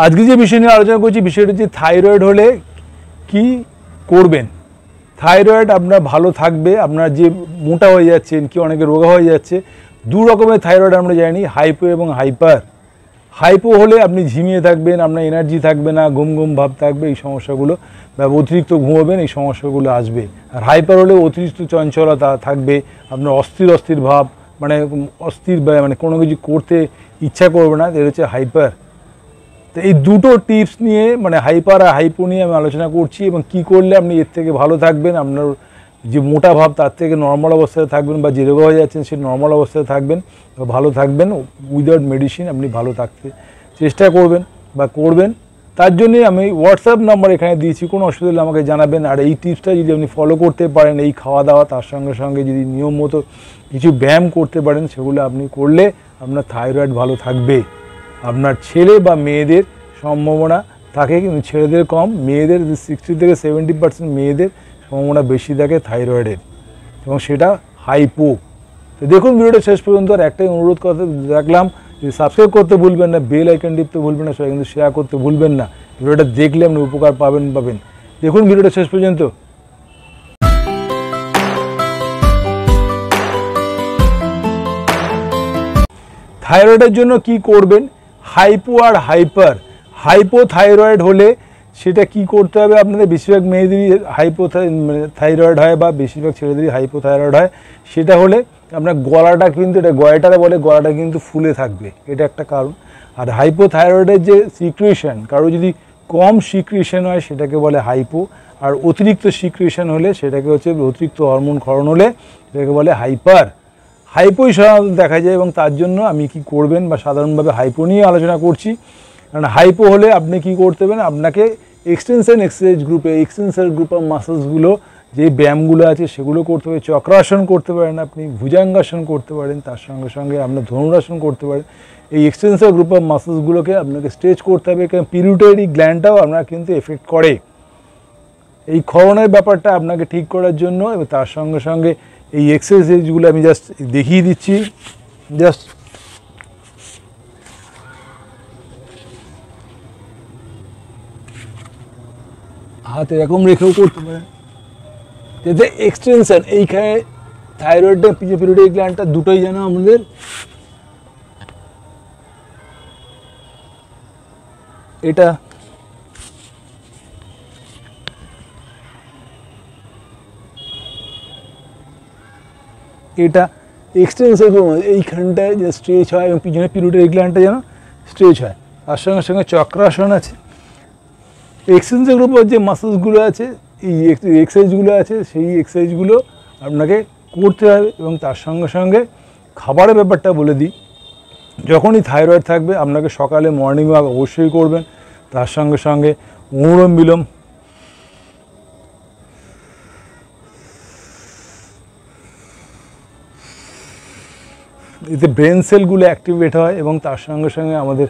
আজকে যে বিষয় নিয়ে আলোচনা করছি বিষয়টা হচ্ছে থাইরয়েড হলে কি করবেন। থাইরয়েড আপনার ভালো থাকবে, আপনার যে মোটা হয়ে যাচ্ছেন, কি অনেকে রোগা হয়ে যাচ্ছে, দু রকমের থাইরয়েড আমরা জানি, হাইপো এবং হাইপার। হাইপো হলে আপনি ঝিমিয়ে থাকবেন, আপনার এনার্জি থাকবে না, ঘুম ঘুম ভাব থাকবে, এই সমস্যাগুলো, বা অতিরিক্ত ঘুমাবেন, এই সমস্যাগুলো আসবে। আর হাইপার হলে অতিরিক্ত চঞ্চলতা থাকবে, আপনার অস্থির অস্থির ভাব, মানে অস্থির, মানে কোনো কিছু করতে ইচ্ছা করবে না, এটা হচ্ছে হাইপার। তো এই দুটো টিপস নিয়ে, মানে হাইপার আর হাইপো নিয়ে আমি আলোচনা করছি, এবং কি করলে আপনি এর থেকে ভালো থাকবেন, আপনার যে মোটা ভাব তার থেকে নর্মাল অবস্থায় থাকবেন, বা যে রোগ হয়ে যাচ্ছেন সে নর্মাল অবস্থায় থাকবেন, বা ভালো থাকবেন, উইদাউট মেডিসিন আপনি ভালো থাকতে চেষ্টা করবেন বা করবেন। তার জন্যই আমি হোয়াটসঅ্যাপ নাম্বার এখানে দিয়েছি, কোনো অসুবিধা হলে আমাকে জানাবেন। আর এই টিপসটা যদি আপনি ফলো করতে পারেন, এই খাওয়া দাওয়া, তার সঙ্গে সঙ্গে যদি নিয়ম মতো কিছু ব্যায়াম করতে পারেন, সেগুলো আপনি করলে আপনার থাইরয়েড ভালো থাকবে। আপনার ছেলে বা মেয়েদের সম্ভাবনা থাকে, কিন্তু ছেলেদের কম, মেয়েদের 60 থেকে 70% মেয়েদের সম্ভাবনা বেশি থাকে থাইরয়েডের, এবং সেটা হাইপো। তো দেখুন ভিডিওটা শেষ পর্যন্ত। আর একটাই অনুরোধ করতে রাখলাম, যদি সাবস্ক্রাইব করতে ভুলবেন না, বেল আইকন টিপতে ভুলবেন না, সবাই কিন্তু শেয়ার করতে ভুলবেন না। ভিডিওটা দেখলে আপনি উপকার পাবেন। দেখুন ভিডিওটা শেষ পর্যন্ত। থাইরয়েডের জন্য কি করবেন, হাইপো আর হাইপার। হাইপো থাইরয়েড হলে সেটা কি করতে হবে আপনাদের, বেশিরভাগ মেয়েদেরই হাইপো থাইরয়েড হয়, বা বেশিরভাগ ছেলেদেরই হাইপো থাইরয়েড হয়। সেটা হলে আপনার গলাটা কিন্তু, এটা গয়টারে বলে, গলাটা কিন্তু ফুলে থাকবে, এটা একটা কারণ। আর হাইপো থাইরয়েডের যে সিক্রিয়েশন, কারো যদি কম সিক্রিয়েশন হয় সেটাকে বলে হাইপো, আর অতিরিক্ত সিক্রিয়েশন হলে সেটাকে হচ্ছে, অতিরিক্ত হরমোন ক্ষরণ হলে সেটাকে বলে হাইপার। হাইপোই সাধারণত দেখা যায়, এবং তার জন্য আমি কি করবেন, বা সাধারণভাবে হাইপো নিয়ে আলোচনা করছি। কারণ হাইপো হলে আপনি কি করতে হবে, আপনাকে এক্সটেনশন এক্সারসাইজ গ্রুপে, এক্সটেনশন গ্রুপ অফ মাসেলসগুলো, যে ব্যায়ামগুলো আছে সেগুলো করতে হবে। চক্রাসন করতে পারেন, আপনি ভুজাঙ্গাসন করতে পারেন, তার সঙ্গে সঙ্গে আপনার ধনুরাসন করতে পারেন। এই এক্সটেনশন গ্রুপ অফ মাসেলসগুলোকে আপনাকে স্ট্রেচ করতে হবে, কারণ পিটুইটারি গ্ল্যান্ডটাও আপনার কিন্তু এফেক্ট করে এই ক্ষরণের ব্যাপারটা আপনাকে ঠিক করার জন্য। এবং তার সঙ্গে সঙ্গে এই এক্সারসাইজগুলো আমি জাস্ট দেখিয়ে দিচ্ছি। জাস্ট হাতে এরকম রেখেও করতে পারেন, যাতে এক্সটেনশন, এইখানে থাইরয়েডটা, পিটুইটারি গ্ল্যান্ডটা দুটোই যেন আমাদের এটা এক্সটেনশন, এইখানটায় যে স্ট্রেচ হয়, এবং পিছনে পিটুইটারি গ্ল্যান্ডটা যেন স্ট্রেচ হয়। তার সঙ্গে সঙ্গে চক্রাসন আছে, এক্সটেনশন গ্রুপের যে মাসেলসগুলো আছে, এই এক্সারসাইজগুলো আছে, সেই এক্সারসাইজগুলো আপনাকে করতে হবে। এবং তার সঙ্গে সঙ্গে খাবারের ব্যাপারটা বলে দিই, যখনই থাইরয়েড থাকবে আপনাকে সকালে মর্নিং ওয়াক অবশ্যই করবেন। তার সঙ্গে সঙ্গে অনুলোম বিলোম, এতে ব্রেন সেলগুলো অ্যাক্টিভেট হয়, এবং তার সঙ্গে সঙ্গে আমাদের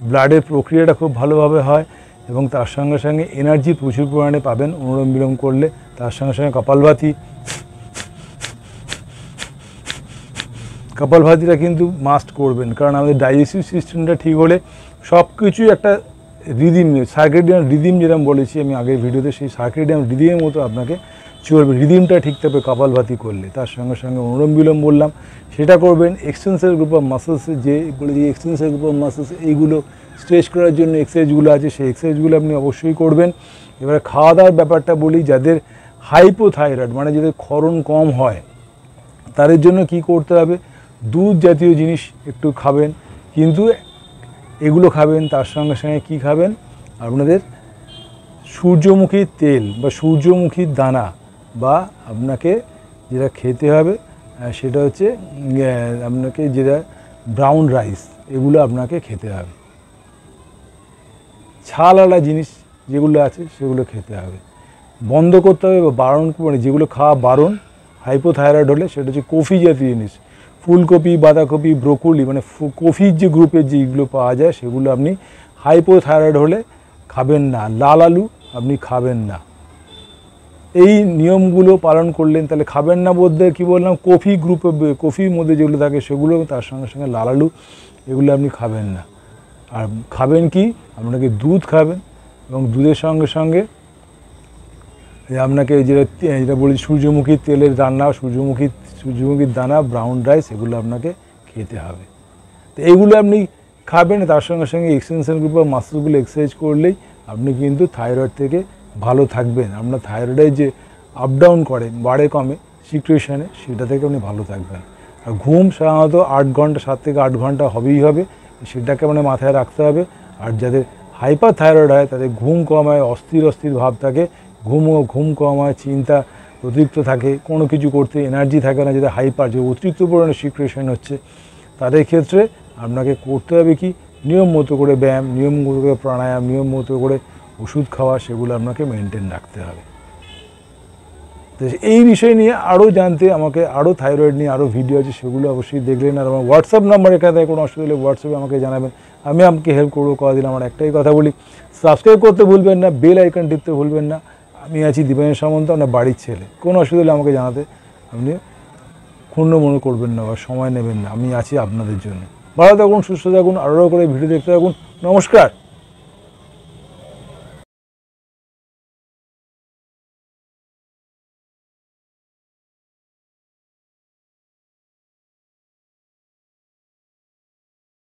ব্লাডের প্রক্রিয়াটা খুব ভালোভাবে হয়, এবং তার সঙ্গে সঙ্গে এনার্জি প্রচুর পরিমাণে পাবেন অনুলোম বিলোম করলে। তার সঙ্গে সঙ্গে কপালভাতিটা কিন্তু মাস্ট করবেন, কারণ আমাদের ডাইজেস্টিভ সিস্টেমটা ঠিক হলে সব কিছুই একটা রিদিম, সার্কেডিয়ান রিদিম যেরকম বলেছি আমি আগের ভিডিওতে, সেই সার্কেডিয়ান রিদিমের মতো আপনাকে চলবে, রিদিমটা ঠিক থাকবে কপালভাতি করলে। তার সঙ্গে সঙ্গে অনুলোম বিলোম বললাম, সেটা করবেন। এক্সটেনশন গ্রুপ অফ মাসেলস, যেগুলো যে এক্সটেনশন গ্রুপ অফ মাসেলস, এইগুলো স্ট্রেচ করার জন্য এক্সারসাইজগুলো আছে, সেই এক্সারসাইজগুলো আপনি অবশ্যই করবেন। এবারে খাওয়া দাওয়ার ব্যাপারটা বলি, যাদের হাইপোথাইরয়েড, মানে যাদের ক্ষরণ কম হয়, তাদের জন্য কি করতে হবে, দুধ জাতীয় জিনিস একটু খাবেন, কিন্তু এগুলো খাবেন। তার সঙ্গে সঙ্গে কী খাবেন, আপনাদের সূর্যমুখী তেল বা সূর্যমুখীর দানা, বা আপনাকে যেটা খেতে হবে সেটা হচ্ছে আপনাকে যেটা ব্রাউন রাইস, এগুলো আপনাকে খেতে হবে। ছালওয়ালা জিনিস যেগুলো আছে সেগুলো খেতে হবে, বন্ধ করতে হবে, বা বারণ, মানে যেগুলো খাওয়া বারণ হাইপোথাইরয়েড হলে, সেটা হচ্ছে কফি জাতীয় জিনিস, ফুলকপি, বাঁধাকপি, ব্রোকলি, মানে কফির যে গ্রুপের যেগুলো পাওয়া যায় সেগুলো আপনি হাইপোথাইরয়েড হলে খাবেন না। লাল আলু আপনি খাবেন না। এই নিয়মগুলো পালন করলেন, তাহলে খাবেন না বলতে কী বললাম, কফি গ্রুপে, কফির মধ্যে যেগুলো থাকে সেগুলো, তার সঙ্গে সঙ্গে লাল আলু, এগুলো আপনি খাবেন না। আর খাবেন কি, আপনাকে দুধ খাবেন এবং দুধের সঙ্গে সঙ্গে আপনাকে যেটা বলি সূর্যমুখীর তেলের রান্না, সূর্যমুখীর দানা, ব্রাউন রাইস, এগুলো আপনাকে খেতে হবে। তো এইগুলো আপনি খাবেন, তার সঙ্গে সঙ্গে এক্সটেনশন গ্রুপ বা মাসেলগুলো এক্সারসাইজ করলেই আপনি কিন্তু থাইরয়েড থেকে ভালো থাকবেন। আপনার থাইরয়েডে যে আপ ডাউন করে, বাড়ে কমে সিচুয়েশানে, সেটা থেকে আপনি ভালো থাকবেন। আর ঘুম সাধারণত 8 ঘন্টা, 7 থেকে 8 ঘন্টা হবেই হবে, সেটাকে মানে মাথায় রাখতে হবে। আর যাদের হাইপার থাইরয়েড হয় তাদের ঘুম কম হয়, অস্থির ভাব থাকে, ঘুম কম হয়, চিন্তা অতিরিক্ত থাকে, কোনো কিছু করতে এনার্জি থাকে না। যাদের হাইপার, যে অতিরিক্ত পরিমাণে সিক্রেশন হচ্ছে, তাদের ক্ষেত্রে আপনাকে করতে হবে কি, নিয়ম মতো করে ব্যায়াম, নিয়ম মতো করে প্রাণায়াম, নিয়ম মতো করে ওষুধ খাওয়া, সেগুলো আপনাকে মেনটেন রাখতে হবে। তো এই বিষয় নিয়ে আরও জানতে আমাকে আরও থাইরয়েড নিয়ে আরও ভিডিও আছে, সেগুলো অবশ্যই দেখলেন। আর আমার হোয়াটসঅ্যাপ নাম্বার এখানে কোনো অসুবিধা হলে হোয়াটসঅ্যাপে আমাকে জানাবেন, আমি আপনাকে হেল্প করবো। কথা দিন, আমার একটাই কথা বলি, সাবস্ক্রাইব করতে ভুলবেন না, বেল আইকন টিপতে ভুলবেন না। আমি আছি দীপায়ন সামন্ত, আপনার বাড়ির ছেলে। কোনো অসুবিধা হলে আমাকে জানাতে আপনি ক্ষুণ্ণ মনে করবেন না বা সময় নেবেন না, আমি আছি আপনাদের জন্য। ভালো থাকুন, সুস্থ থাকুন, আরও করে ভিডিও দেখতে থাকুন। নমস্কার।